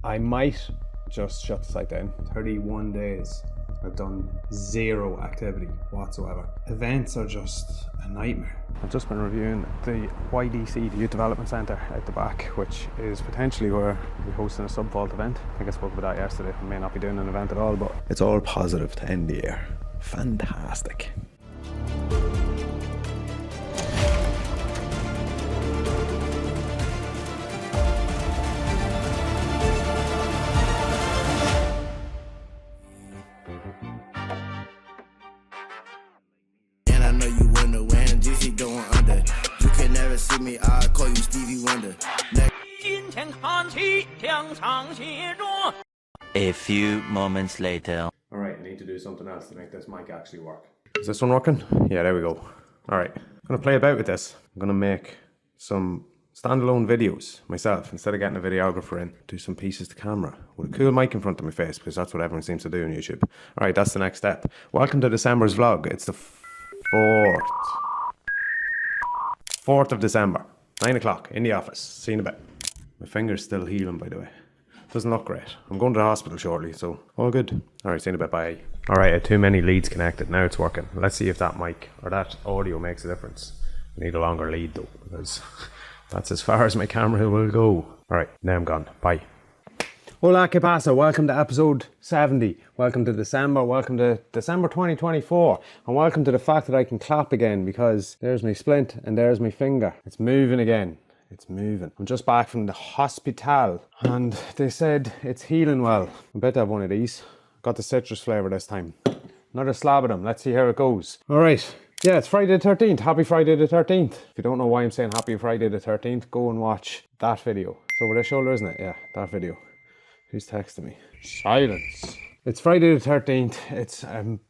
I might just shut the site down. 31 days. I've done zero activity whatsoever. Events are just a nightmare. I've just been reviewing the YDC, the Youth Development Centre at the back, which is potentially where we're hosting a sub-vault event. I think I spoke about that yesterday. I may not be doing an event at all, but it's all positive to end the year. Fantastic. See me, I call you Stevie Wonder. A few moments later. Alright, I need to do something else to make this mic actually work. Is this one working? Yeah, there we go. Alright, I'm going to play about with this. I'm going to make some standalone videos myself instead of getting a videographer in. Do some pieces to camera with a cool mic in front of my face, because that's what everyone seems to do on YouTube. Alright, that's the next step. Welcome to December's vlog. It's the 4th of December, 9 o'clock, in the office. See you in a bit. My finger's still healing, by the way. Doesn't look great. I'm going to the hospital shortly, so all good. Alright, see you in a bit, bye. Alright, I had too many leads connected. Now it's working. Let's see if that mic or that audio makes a difference. I need a longer lead though, because that's as far as my camera will go. Alright, now I'm gone. Bye. Hola, que pasa? Welcome to episode 70. Welcome to December. Welcome to December 2024. And welcome to the fact that I can clap again, because there's my splint and there's my finger. It's moving again. It's moving. I'm just back from the hospital and they said it's healing well. I bet I have one of these. Got the citrus flavor this time. Another slab of them. Let's see how it goes. All right. Yeah, it's Friday the 13th. Happy Friday the 13th. If you don't know why I'm saying happy Friday the 13th, go and watch that video. It's over the shoulder, isn't it? Yeah, that video. Who's texting me? Silence. It's Friday the 13th. It's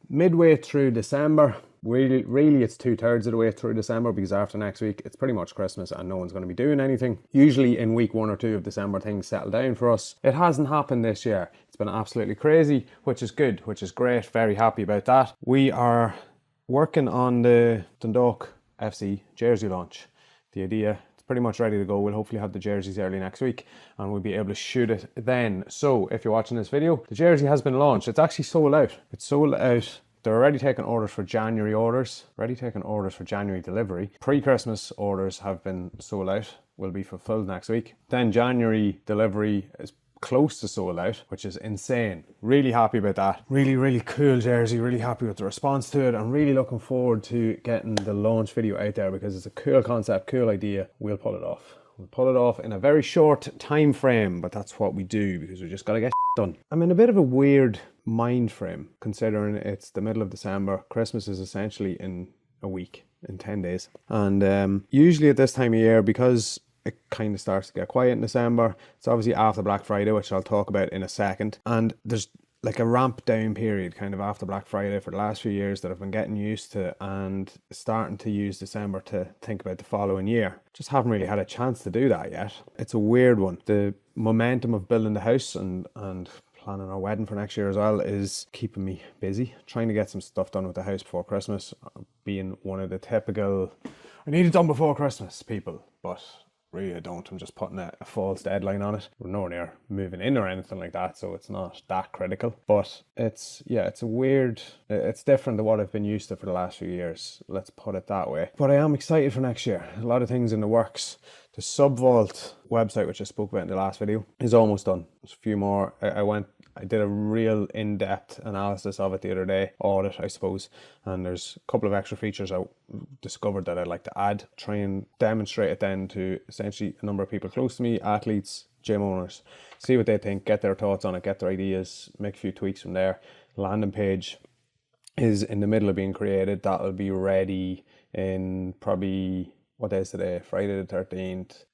midway through December. Really, it's 2/3 of the way through December, because after next week, it's pretty much Christmas and no one's going to be doing anything. Usually in week 1 or 2 of December, things settle down for us. It hasn't happened this year. It's been absolutely crazy, which is good, which is great. Very happy about that. We are working on the Dundalk FC jersey launch. The idea, pretty much ready to go. We'll hopefully have the jerseys early next week and we'll be able to shoot it then. So if you're watching this video, the jersey has been launched. It's actually sold out. It's sold out. They're already taking orders for January orders. Already taking orders for January delivery. Pre-Christmas orders have been sold out. Will be fulfilled next week. Then January delivery is close to sold out, which is insane. Really happy about that. Really cool jersey. Really happy with the response to it. I'm really looking forward to getting the launch video out there, because it's a cool concept, cool idea. We'll pull it off. We'll pull it off in a very short time frame, but that's what we do, because we just gotta get done. I'm in a bit of a weird mind frame, considering it's the middle of December. Christmas is essentially in a week, in 10 days. And usually at this time of year, because it kind of starts to get quiet in December. It's obviously after Black Friday, which I'll talk about in a second. And there's like a ramp down period kind of after Black Friday for the last few years that I've been getting used to, and starting to use December to think about the following year. Just haven't really had a chance to do that yet. It's a weird one. The momentum of building the house and planning our wedding for next year as well is keeping me busy. Trying to get some stuff done with the house before Christmas, being one of the typical, I need it done before Christmas people, but really I don't. I'm just putting a false deadline on it. We're nowhere near moving in or anything like that, so it's not that critical. But it's a weird, it's different to what I've been used to for the last few years. Let's put it that way. But I am excited for next year. A lot of things in the works. The Subvault website, which I spoke about in the last video, is almost done. There's a few more. I did a real in-depth analysis of it the other day, audit I suppose, and there's a couple of extra features I discovered that I'd like to add, try and demonstrate it then to essentially a number of people close to me, athletes, gym owners, see what they think, get their thoughts on it, get their ideas, make a few tweaks from there. Landing page is in the middle of being created. That'll be ready in probably, what day is today? Friday the 13th.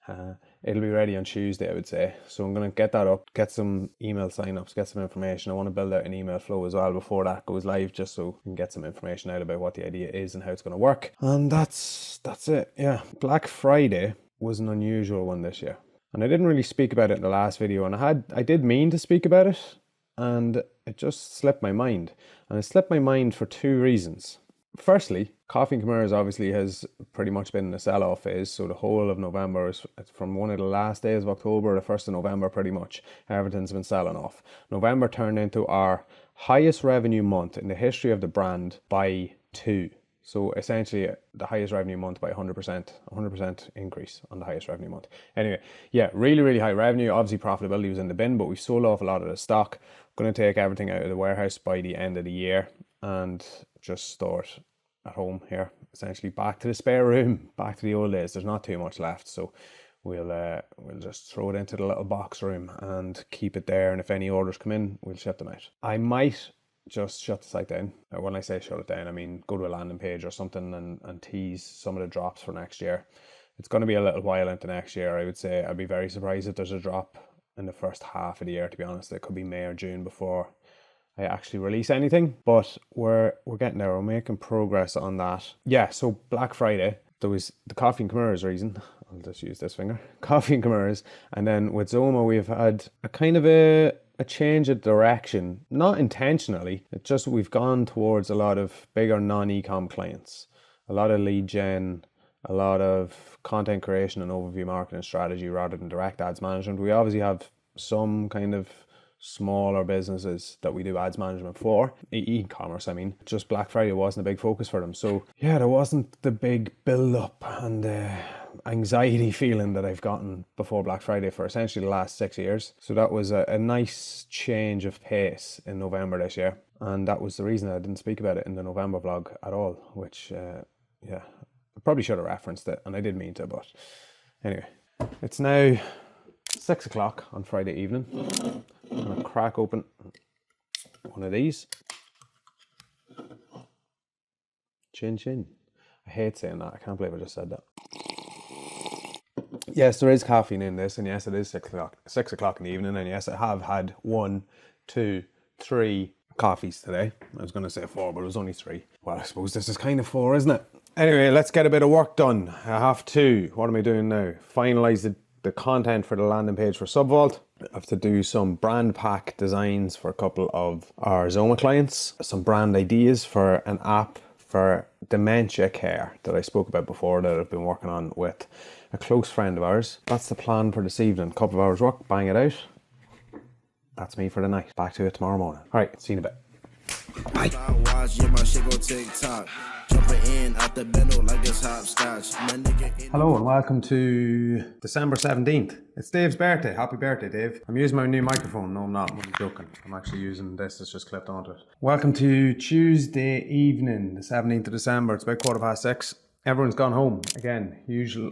It'll be ready on Tuesday, I would say. So I'm going to get that up, get some email signups, get some information. I want to build out an email flow as well before that goes live, just so we can get some information out about what the idea is and how it's going to work. And that's it. Yeah. Black Friday was an unusual one this year. And I didn't really speak about it in the last video, and I did mean to speak about it, and it just slipped my mind. And it slipped my mind for two reasons. Firstly, Coffee&Kimuras obviously has pretty much been in a sell-off phase. So the whole of November is from one of the last days of October to 1st of November, pretty much everything's been selling off. November turned into our highest revenue month in the history of the brand by 2. So essentially the highest revenue month by 100% increase on the highest revenue month. Anyway, yeah, really, really high revenue. Obviously profitability was in the bin, but we sold off a lot of the stock. Going to take everything out of the warehouse by the end of the year and just store it at home here. Essentially back to the spare room, back to the old days. There's not too much left. So we'll just throw it into the little box room and keep it there. And if any orders come in, we'll ship them out. I might just shut the site down. When I say shut it down, I mean go to a landing page or something and tease some of the drops for next year. It's going to be a little while into next year. I would say I'd be very surprised if there's a drop in the first half of the year, to be honest. It could be May or June before I actually release anything, but we're getting there. We're making progress on that. Yeah, so Black Friday, there was the Coffee&Kimuras reason. I'll just use this finger. Coffee&Kimuras. And then with ZOMA, we've had a kind of a change of direction, not intentionally. It's just we've gone towards a lot of bigger non-ecom clients, a lot of lead gen, a lot of content creation and overview marketing strategy rather than direct ads management. We obviously have some kind of smaller businesses that we do ads management for, e-commerce I mean. Just Black Friday wasn't a big focus for them. So yeah, there wasn't the big build up and anxiety feeling that I've gotten before Black Friday for essentially the last 6 years. So that was a nice change of pace in November this year. And that was the reason I didn't speak about it in the November vlog at all, which yeah, I probably should have referenced it, and I did mean to, but anyway. It's now 6 o'clock on Friday evening. I'm gonna crack open one of these. Chin chin. I hate saying that. I can't believe I just said that. Yes, there is caffeine in this, and yes, it is 6 o'clock in the evening, and yes, I have had 1, 2, 3 coffees today. I was gonna say 4, but it was only 3. Well, I suppose this is kind of 4, isn't it? Anyway, let's get a bit of work done. I have to. What am I doing now? Finalize the content for the landing page for Subvault. I have to do some brand pack designs for a couple of our ZOMA clients, some brand ideas for an app for dementia care that I spoke about before that I've been working on with a close friend of ours. That's the plan for this evening. Couple of hours work, bang it out. That's me for the night. Back to it tomorrow morning. All right, see you in a bit. Bye. Hello and welcome to December 17th. It's Dave's birthday. Happy birthday, Dave. I'm using my new microphone. No, I'm not. I'm joking. I'm actually using this. It's just clipped onto it. Welcome to Tuesday evening, the 17th of December. It's about 6:15. Everyone's gone home again,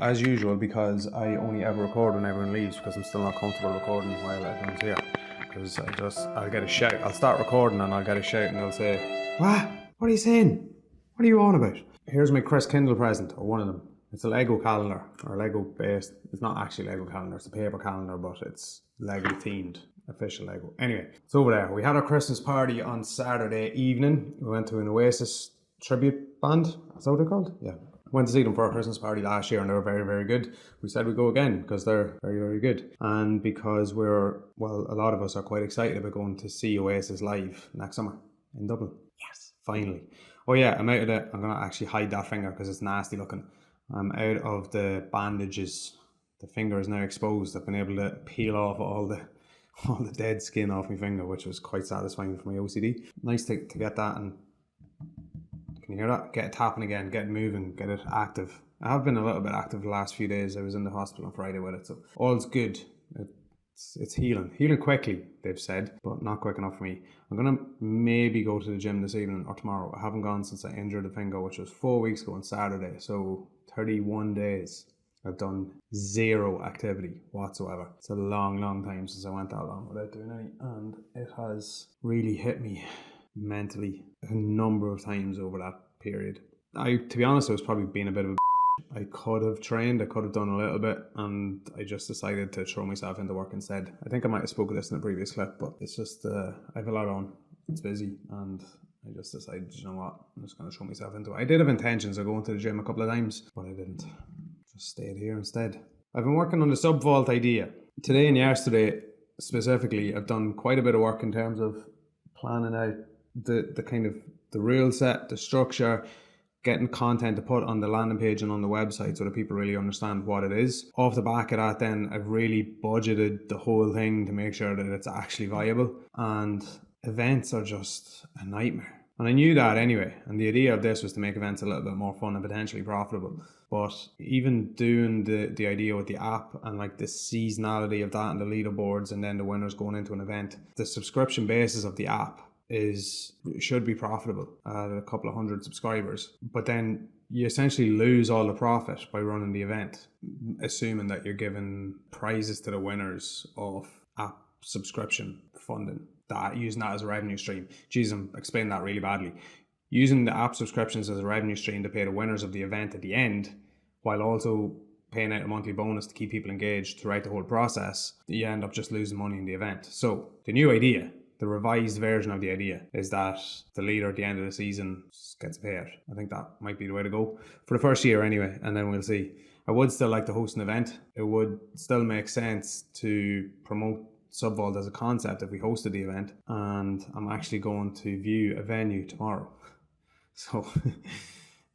as usual, because I only ever record when everyone leaves because I'm still not comfortable recording while everyone's here. Because I'll get a shout. I'll start recording and I'll get a shout and they'll say, "What? What are you saying? What are you on about?" Here's my Chris Kindle present, or one of them. It's a Lego calendar, or Lego based. It's not actually Lego calendar, it's a paper calendar, but it's Lego themed, official Lego. Anyway, it's over there. We had our Christmas party on Saturday evening. We went to an Oasis tribute band. Is that what they're called? Yeah. Went to see them for our Christmas party last year and they were very, very good. We said we'd go again because they're very, very good. And because a lot of us are quite excited about going to see Oasis live next summer in Dublin. Yes, finally. Oh yeah, I'm out of it. I'm going to actually hide that finger because it's nasty looking. I'm out of the bandages. The finger is now exposed. I've been able to peel off all the dead skin off my finger, which was quite satisfying for my OCD. Nice to get that, and can you hear that? Get it tapping again, get it moving, get it active. I have been a little bit active the last few days. I was in the hospital on Friday with it, so all's good. It's healing quickly, they've said, but not quick enough for me. I'm gonna maybe go to the gym this evening or tomorrow. I haven't gone since I injured the finger, which was 4 weeks ago on Saturday, so 31 days. I've done 0 activity whatsoever. It's a long, long time since I went that long without doing any, and it has really hit me mentally a number of times over that period. To be honest, I was probably being a bit of a I could have trained, I could have done a little bit, and I just decided to throw myself into work instead. I think I might have spoken this in a previous clip, but it's just, I have a lot on. It's busy, and I just decided, you know what, I'm just going to throw myself into it. I did have intentions of going to the gym a couple of times, but I didn't. Just stayed here instead. I've been working on the Subvault idea. Today and yesterday, specifically, I've done quite a bit of work in terms of planning out the kind of the rule set, the structure, getting content to put on the landing page and on the website so that people really understand what it is. Off the back of that, then I've really budgeted the whole thing to make sure that it's actually viable. And events are just a nightmare. And I knew that anyway. And the idea of this was to make events a little bit more fun and potentially profitable. But even doing the idea with the app and like the seasonality of that and the leaderboards and then the winners going into an event, the subscription basis of the app should be profitable at a couple of hundred subscribers. But then you essentially lose all the profit by running the event, assuming that you're giving prizes to the winners of app subscription funding. Using that as a revenue stream. Jeez, I'm explaining that really badly. Using the app subscriptions as a revenue stream to pay the winners of the event at the end, while also paying out a monthly bonus to keep people engaged throughout the whole process, you end up just losing money in the event. So the new idea, the revised version of the idea, is that the leader at the end of the season gets a payout. I think that might be the way to go for the first year anyway, and then we'll see. I would still like to host an event. It would still make sense to promote Subvault as a concept if we hosted the event, and I'm actually going to view a venue tomorrow. So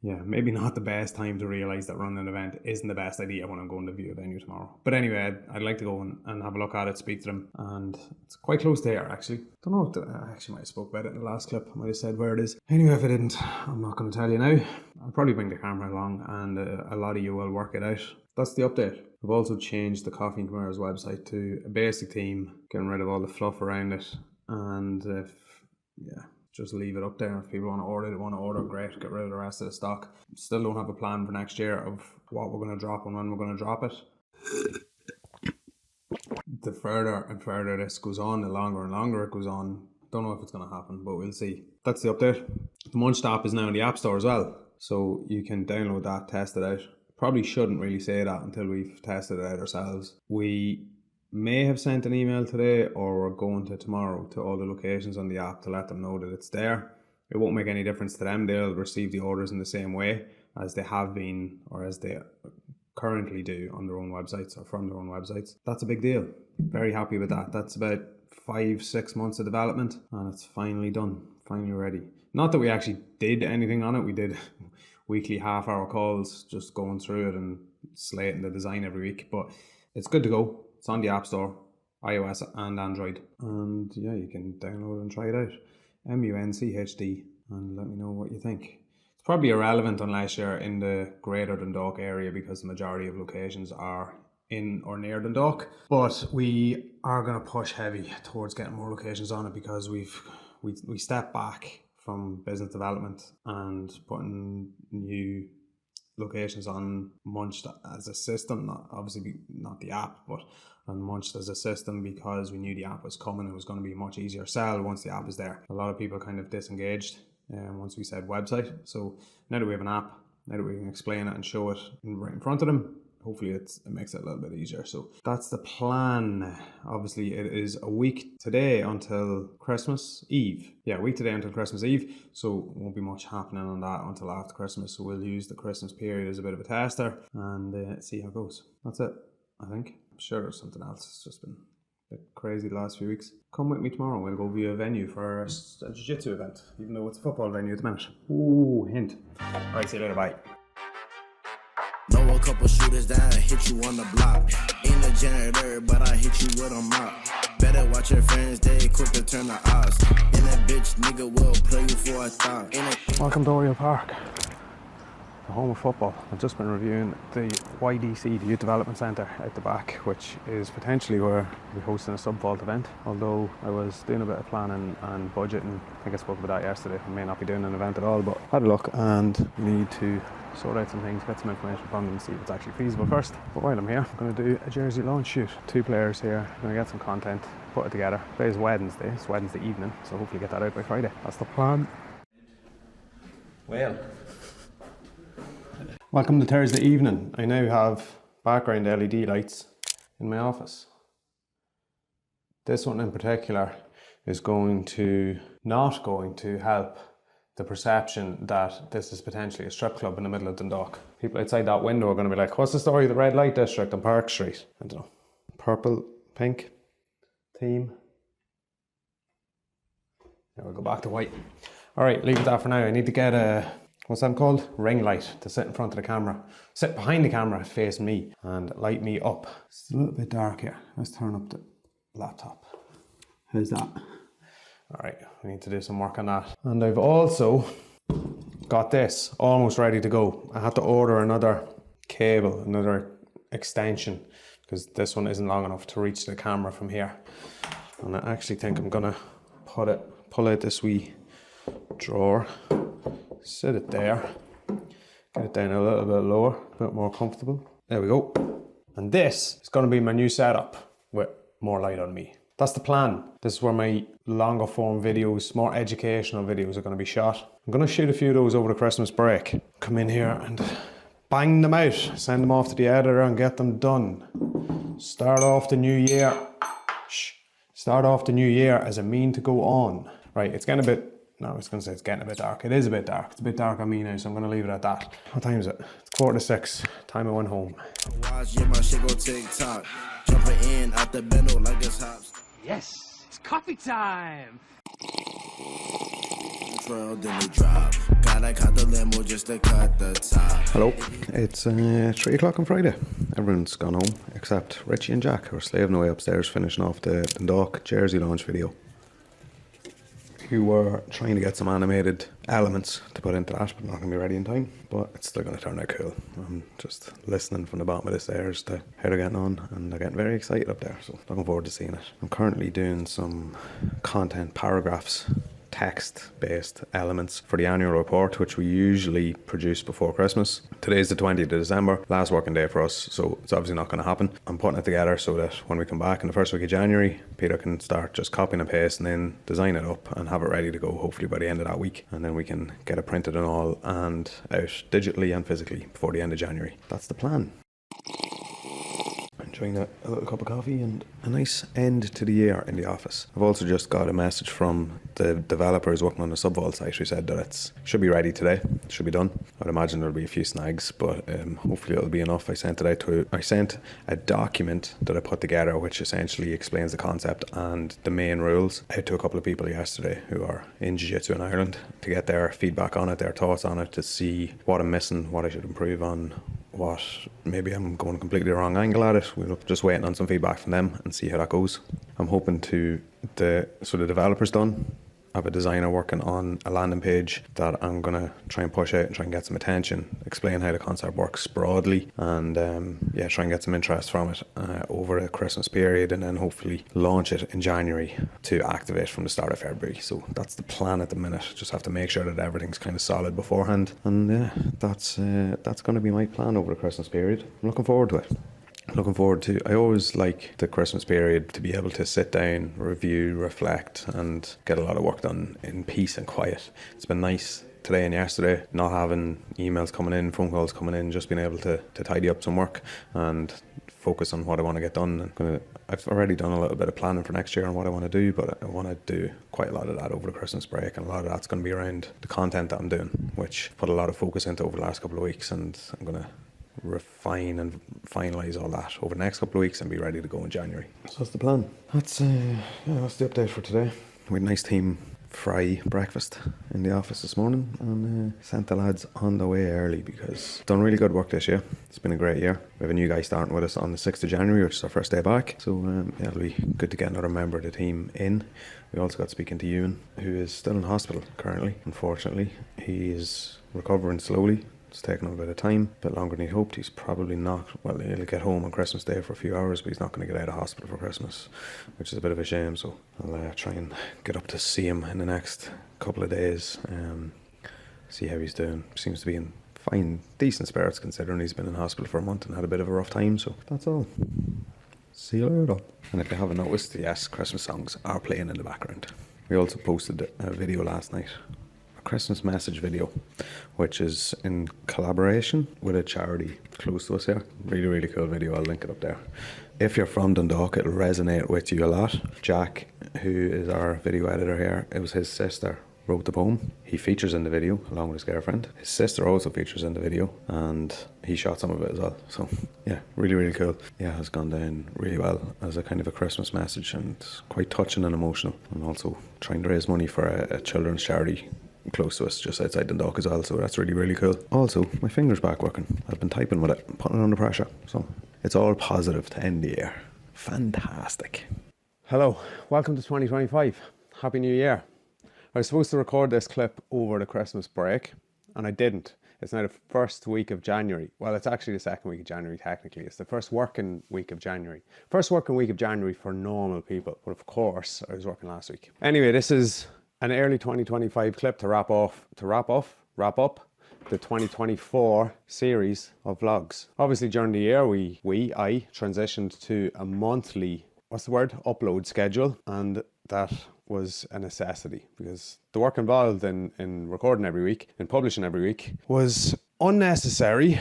yeah, maybe not the best time to realize that running an event isn't the best idea when I'm going to view a venue tomorrow. But anyway, I'd like to go and have a look at it, speak to them, and it's quite close to here actually. Don't know if I actually might have spoke about it in the last clip. I might have said where it is. Anyway, if I didn't, I'm not going to tell you now. I'll probably bring the camera along and a lot of you will work it out. That's the update. I've also changed the Coffee&Kimuras website to a basic theme, getting rid of all the fluff around it, and just leave it up there. If people want to order, great, get rid of the rest of the stock. Still don't have a plan for next year of what we're going to drop and when we're going to drop it. The further and further this goes on, the longer and longer it goes on. Don't know if it's going to happen, but we'll see. That's the update. The Munched app is now in the App Store as well, so you can download that, test it out. Probably shouldn't really say that until we've tested it out ourselves. We may have sent an email today, or we're going to tomorrow, to all the locations on the app to let them know that it's there. It won't make any difference to them. They'll receive the orders in the same way as they have been, or as they currently do on their own websites or from their own websites. That's a big deal. Very happy with that. That's about 5-6 months of development, and it's finally done, finally ready. Not that we actually did anything on it. We did weekly half-hour calls, just going through it and slating the design every week. But it's good to go. It's on the App Store, iOS and Android. And yeah, you can download and try it out. MUNCHD, and let me know what you think. It's probably irrelevant unless you're in the greater Dundalk area, because the majority of locations are in or near Dundalk. But we are going to push heavy towards getting more locations on it, because we stepped back from business development and putting new locations on Munched as a system, not the app, but on Munched as a system, because we knew the app was coming. It was going to be a much easier sell once the app is there. A lot of people kind of disengaged once we said website. So now that we have an app, now that we can explain it and show it right in front of them, hopefully it makes it a little bit easier. So that's the plan. Obviously, it is a week today until Christmas Eve. Yeah, a week today until Christmas Eve. So won't be much happening on that until after Christmas. So we'll use the Christmas period as a bit of a tester and see how it goes. That's it, I think. I'm sure there's something else. It's just been a bit crazy the last few weeks. Come with me tomorrow. We'll go view a venue for a jiu-jitsu event, even though it's a football venue at the minute. Ooh, hint. All right, see you later. Bye. Know a couple shooters that hit you on the block. Ain't a janitor, but I hit you with a mop. Better watch your friends, they quick to turn the odds. And that bitch nigga will play you for a thought. Welcome to Oriel Park, the home of football. I've just been reviewing the YDC, the Youth Development Centre at the back, which is potentially where we're hosting a Subvault event. Although I was doing a bit of planning and budgeting. I think I spoke about that yesterday. I may not be doing an event at all, but I had a look and need to sort out some things, get some information from them, see if it's actually feasible first. But while I'm here, I'm going to do a jersey launch shoot. 2 players here, I'm going to get some content, put it together. Today's Wednesday, it's Wednesday evening, so hopefully get that out by Friday. That's the plan. Well, welcome to Thursday evening. I now have background LED lights in my office. This one in particular is not going to help the perception that this is potentially a strip club in the middle of Dundalk. People outside that window are going to be like, what's the story of the red light district on Park Street? I don't know. Purple, pink theme. Now we'll go back to white. All right, leave it that for now. I need to get a what's that called? Ring light to sit in front of the camera. Sit behind the camera, face me, and light me up. It's a little bit dark here. Let's turn up the laptop. How's that? All right, we need to do some work on that. And I've also got this almost ready to go. I had to order another cable, another extension, because this one isn't long enough to reach the camera from here. And I actually think I'm gonna pull out this wee drawer, sit it there, get it down a little bit lower, a bit more comfortable. There we go. And this is gonna be my new setup with more light on me. That's the plan. This is where my longer form videos, more educational videos are gonna be shot. I'm gonna shoot a few of those over the Christmas break. Come in here and bang them out, send them off to the editor and get them done. Start off the new year. Start off the new year as a mean to go on. Right, it's getting a bit, no, I was gonna say it's getting a bit dark. It is a bit dark. It's a bit dark on me now, so I'm gonna leave it at that. What time is it? It's 5:45. Time I went home. Watch, yeah, my shit go TikTok. Jumping in out the bendo like it's hops. Yes, it's coffee time. Then they drop. Gotta cut the limo just to cut the top. Hello, it's 3 o'clock on Friday. Everyone's gone home except Richie and Jack, who are slaving away upstairs finishing off the Dundalk jersey launch video. Who were trying to get some animated elements to put into that, but not going to be ready in time. But it's still going to turn out cool. I'm just listening from the bottom of the stairs to how they're getting on, and they're getting very excited up there, so looking forward to seeing it. I'm currently doing some content paragraphs, text-based elements for the annual report, which we usually produce before Christmas. Today's the 20th of December, last working day for us, so it's obviously not going to happen. I'm putting it together so that when we come back in the first week of January, Peter can start just copying and pasting in, design it up and have it ready to go hopefully by the end of that week, and then we can get it printed and all and out digitally and physically before the end of January. That's the plan. Enjoying a little cup of coffee and a nice end to the year in the office. I've also just got a message from the developers working on the Subvault site who said that it should be ready today, it should be done. I'd imagine there'll be a few snags, but hopefully it'll be enough. I sent a document that I put together which essentially explains the concept and the main rules out to a couple of people yesterday who are in jiu-jitsu in Ireland to get their feedback on it, their thoughts on it, to see what I'm missing, what I should improve on, what maybe I'm going completely the wrong angle at it. We're just waiting on some feedback from them and see how that goes. I'm hoping the developer's done. I have a designer working on a landing page that I'm going to try and push out and try and get some attention, explain how the concept works broadly, and try and get some interest from it over the Christmas period, and then hopefully launch it in January to activate from the start of February. So that's the plan at the minute. Just have to make sure that everything's kind of solid beforehand, and that's going to be my plan over the Christmas period. I'm looking forward to it. I always like the Christmas period to be able to sit down, review, reflect and get a lot of work done in peace and quiet. It's been nice today and yesterday, not having emails coming in, phone calls coming in, just being able to tidy up some work and focus on what I want to get done. I've already done a little bit of planning for next year on what I want to do, but I want to do quite a lot of that over the Christmas break, and a lot of that's going to be around the content that I'm doing, which I put a lot of focus into over the last couple of weeks, and I'm going to refine and finalise all that over the next couple of weeks and be ready to go in January. So that's the plan. That's the update for today. We had a nice team fry breakfast in the office this morning, and sent the lads on the way early because done really good work this year. It's been a great year. We have a new guy starting with us on the 6th of January, which is our first day back, so it'll be good to get another member of the team in. We also got speaking to Ewan, who is still in hospital currently. Unfortunately, he's recovering slowly. It's taken a bit of time, a bit longer than he hoped. He's probably not, well, he'll get home on Christmas Day for a few hours, but he's not going to get out of hospital for Christmas, which is a bit of a shame. So I'll try and get up to see him in the next couple of days, see how he's doing. Seems to be in fine, decent spirits considering he's been in hospital for a month and had a bit of a rough time. So that's all. See you later. And if you haven't noticed, yes, Christmas songs are playing in the background. We also posted a video last night, Christmas message video, which is in collaboration with a charity close to us here. Really cool video. I'll link it up there. If you're from Dundalk, it'll resonate with you a lot. Jack, who is our video editor here, it was his sister wrote the poem. He features in the video along with his girlfriend. His sister also features in the video, and he shot some of it as well. So yeah, really cool. Yeah, it has gone down really well as a kind of a Christmas message, and quite touching and emotional, and also trying to raise money for a children's charity close to us, just outside Dundalk as well, so that's really, really cool. Also, my finger's back working. I've been typing with it, putting it under pressure, so it's all positive to end the year. Fantastic. Hello, welcome to 2025. Happy New Year. I was supposed to record this clip over the Christmas break, and I didn't. It's now the first week of January. Well, it's actually the second week of January, technically. It's the first working week of January. First working week of January for normal people. But of course, I was working last week. Anyway, this is an early 2025 clip to wrap up the 2024 series of vlogs. Obviously, during the year, I transitioned to a monthly, upload schedule. And that was a necessity because the work involved in recording every week and publishing every week was unnecessary,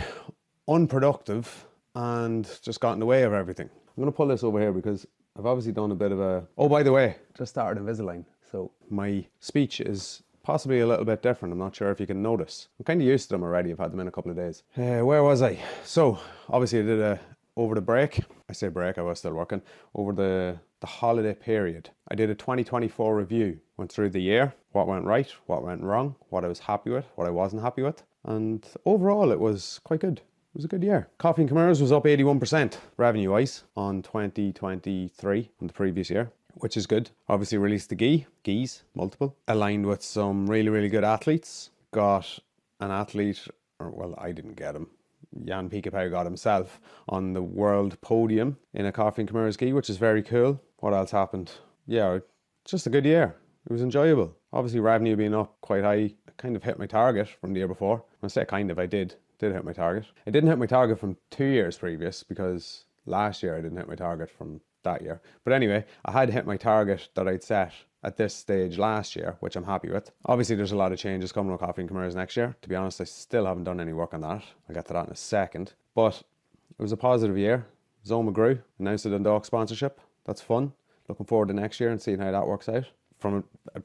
unproductive, and just got in the way of everything. I'm going to pull this over here because I've obviously done a bit of a... Oh, by the way, just started Invisalign. So my speech is possibly a little bit different. I'm not sure if you can notice. I'm kind of used to them already. I've had them in a couple of days. Where was I? So obviously I did over the break. I say break, I was still working. Over the holiday period, I did a 2024 review. Went through the year, what went right, what went wrong, what I was happy with, what I wasn't happy with. And overall, it was quite good. It was a good year. Coffee&Kimuras was up 81% revenue-wise on 2023 on the previous year, which is good. Obviously released the geese, multiple. Aligned with some really, really good athletes. Got an athlete, well, I didn't get him. Jan Pikapau got himself on the world podium in a Coffee&Kimuras gi, which is very cool. What else happened? Yeah, just a good year. It was enjoyable. Obviously, revenue being up quite high. I kind of hit my target from the year before. I say kind of, I did hit my target. I didn't hit my target from 2 years previous because last year I didn't hit my target from that year. But anyway, I had hit my target that I'd set at this stage last year, which I'm happy with. Obviously, there's a lot of changes coming with Coffee&Kimuras next year. To be honest, I still haven't done any work on that. I'll get to that in a second. But it was a positive year. ZOMA grew, announced a Dundalk sponsorship. That's fun. Looking forward to next year and seeing how that works out. From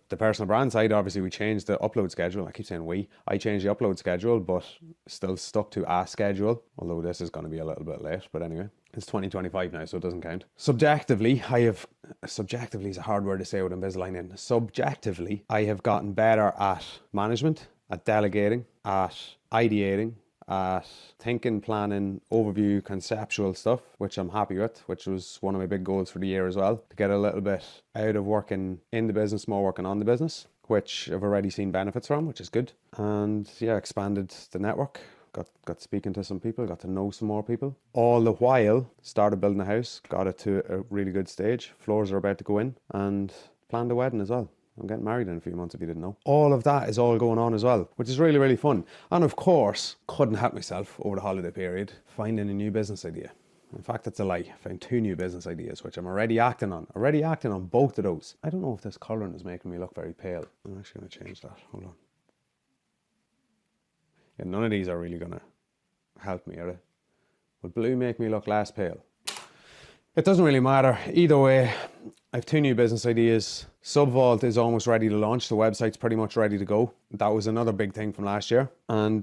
the personal brand side, obviously, we changed the upload schedule. I keep saying we. I changed the upload schedule, but still stuck to a schedule. Although this is going to be a little bit late. But anyway, it's 2025 now, so it doesn't count. Subjectively is a hard word to say with Invisalign in. Subjectively, I have gotten better at management, at delegating, at ideating, at thinking, planning, overview, conceptual stuff, which I'm happy with, which was one of my big goals for the year as well, to get a little bit out of working in the business, more working on the business, which I've already seen benefits from, which is good. And yeah, expanded the network, got speaking to some people, got to know some more people. All the while, started building a house, got it to a really good stage. Floors are about to go in, and planned a wedding as well. I'm getting married in a few months if you didn't know. All of that is all going on as well, which is really, really fun. And of course, couldn't help myself over the holiday period finding a new business idea. In fact, that's a lie. I found 2 new business ideas, which I'm already acting on both of those. I don't know if this colouring is making me look very pale. I'm actually going to change that. Hold on. Yeah, none of these are really going to help me, are they? Will blue make me look less pale? It doesn't really matter. Either way, I have 2 new business ideas. Subvault is almost ready to launch. The website's pretty much ready to go. That was another big thing from last year. From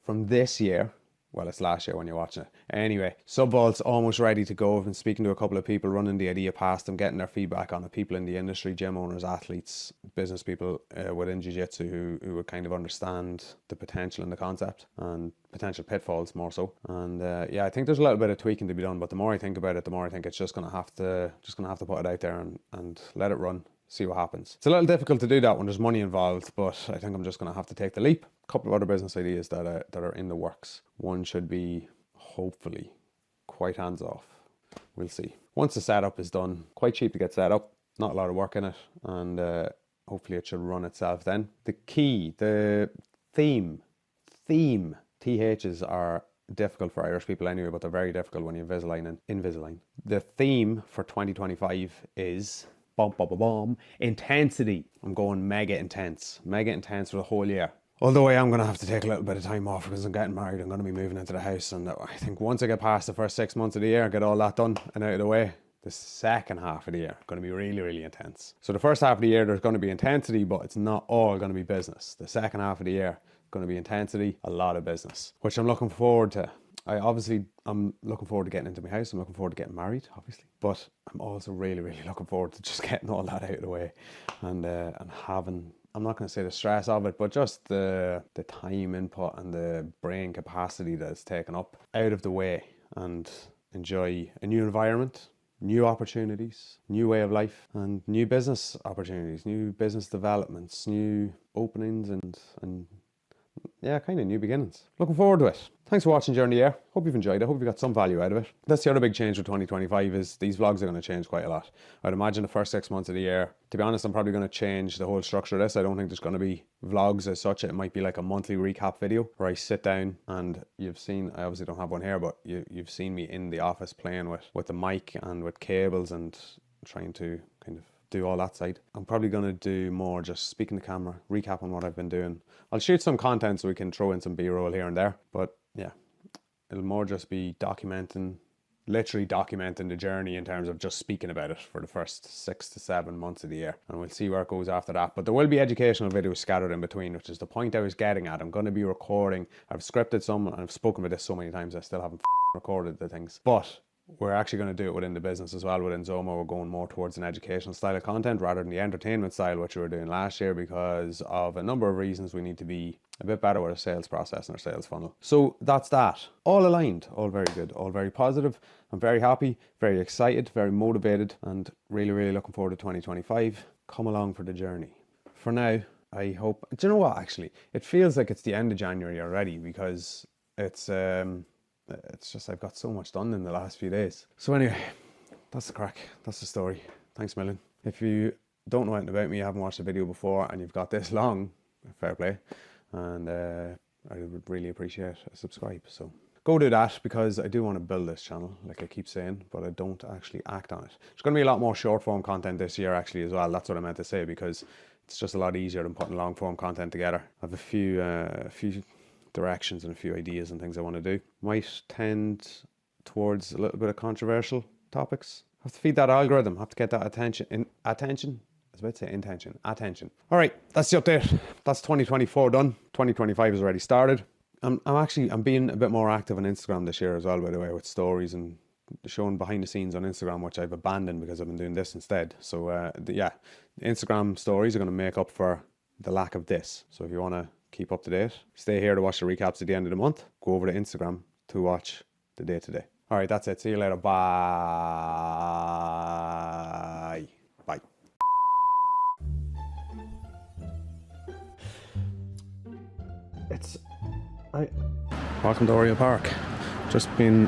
this year. Well, it's last year when you're watching it. Anyway, Subvault's almost ready to go. I've been speaking to a couple of people, running the idea past them, getting their feedback on it. People in the industry, gym owners, athletes, business people within jiu-jitsu who would kind of understand the potential in the concept and potential pitfalls more so. And yeah, I think there's a little bit of tweaking to be done. But the more I think about it, the more I think it's just gonna have to put it out there and let it run. See what happens. It's a little difficult to do that when there's money involved, but I think I'm just going to have to take the leap. A couple of other business ideas that are in the works. One should be hopefully quite hands off. We'll see. Once the setup is done, quite cheap to get set up, not a lot of work in it, and hopefully it should run itself then. The theme, THs are difficult for Irish people anyway, but they're very difficult when you Invisalign. The theme for 2025 is intensity. I'm going mega intense for the whole year. Although I am going to have to take a little bit of time off because I'm getting married. I'm going to be moving into the house, and I think once I get past the first 6 months of the year, get all that done and out of the way, the second half of the year is going to be really, really intense. So the first half of the year, there's going to be intensity, but it's not all going to be business. The second half of the year, going to be intensity, a lot of business, which I'm looking forward to. I'm looking forward to getting into my house. I'm looking forward to getting married, obviously. But I'm also really, really looking forward to just getting all that out of the way and having I'm not going to say the stress of it, but just the time input and the brain capacity that it's taken up out of the way and enjoy a new environment, new opportunities, new way of life, and new business opportunities, new business developments, new openings, and yeah, kind of new beginnings. Looking forward to it. Thanks for watching during the year. Hope you've enjoyed it. Hope you got some value out of it. That's the other big change with 2025 is these vlogs are going to change quite a lot. I'd imagine the first 6 months of the year, to be honest, I'm probably going to change the whole structure of this. I don't think there's going to be vlogs as such. It might be like a monthly recap video where I sit down and you've seen, I obviously don't have one here, but you've seen me in the office playing with the mic and with cables and trying to kind of do all that side. I'm probably going to do more just speaking to camera, recap on what I've been doing. I'll shoot some content so we can throw in some B-roll here and there, but yeah, it'll more just be literally documenting the journey in terms of just speaking about it for the first 6 to 7 months of the year, and we'll see where it goes after that. But there will be educational videos scattered in between, which is the point I was getting at. I'm going to be recording. I've scripted some, and I've spoken about this so many times I still haven't recorded the things, but we're actually going to do it within the business as well. Within ZOMA, we're going more towards an educational style of content rather than the entertainment style, which we were doing last year because of a number of reasons. We need to be a bit better with our sales process and our sales funnel. So that's that. All aligned, all very good, all very positive. I'm very happy, very excited, very motivated, and really, really looking forward to 2025. Come along for the journey. For now, I hope, do you know what, actually? It feels like it's the end of January already because it's just I've got so much done in the last few days. So anyway, that's the crack. That's the story. Thanks a million. If you don't know anything about me, you haven't watched a video before, and you've got this long, fair play. And I would really appreciate a subscribe. So go do that because I do want to build this channel, like I keep saying, but I don't actually act on it. There's going to be a lot more short form content this year actually as well. That's what I meant to say because it's just a lot easier than putting long form content together. I have a few directions and a few ideas and things I want to do. Might tend towards a little bit of controversial topics. Have to feed that algorithm, have to get that attention. I was about to say intention, attention. All right, that's the update. That's 2024 done. 2025 has already started. I'm being a bit more active on Instagram this year as well, by the way, with stories and showing behind the scenes on Instagram, which I've abandoned because I've been doing this instead. So the Instagram stories are going to make up for the lack of this. So if you want to keep up to date, stay here to watch the recaps at the end of the month. Go over to Instagram to watch the day to day. All right, that's it. See you later. Bye. Bye. Welcome to Oriel Park. Just been,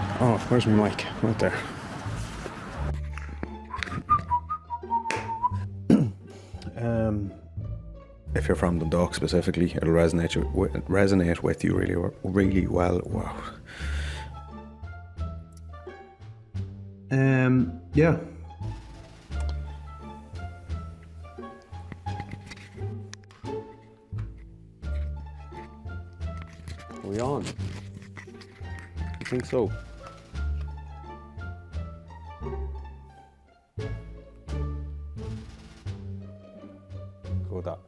where's my mic? Right there. If you're from Dundalk specifically, it'll resonate with you really well. Wow. Yeah. Are we on? I think so. Go with that.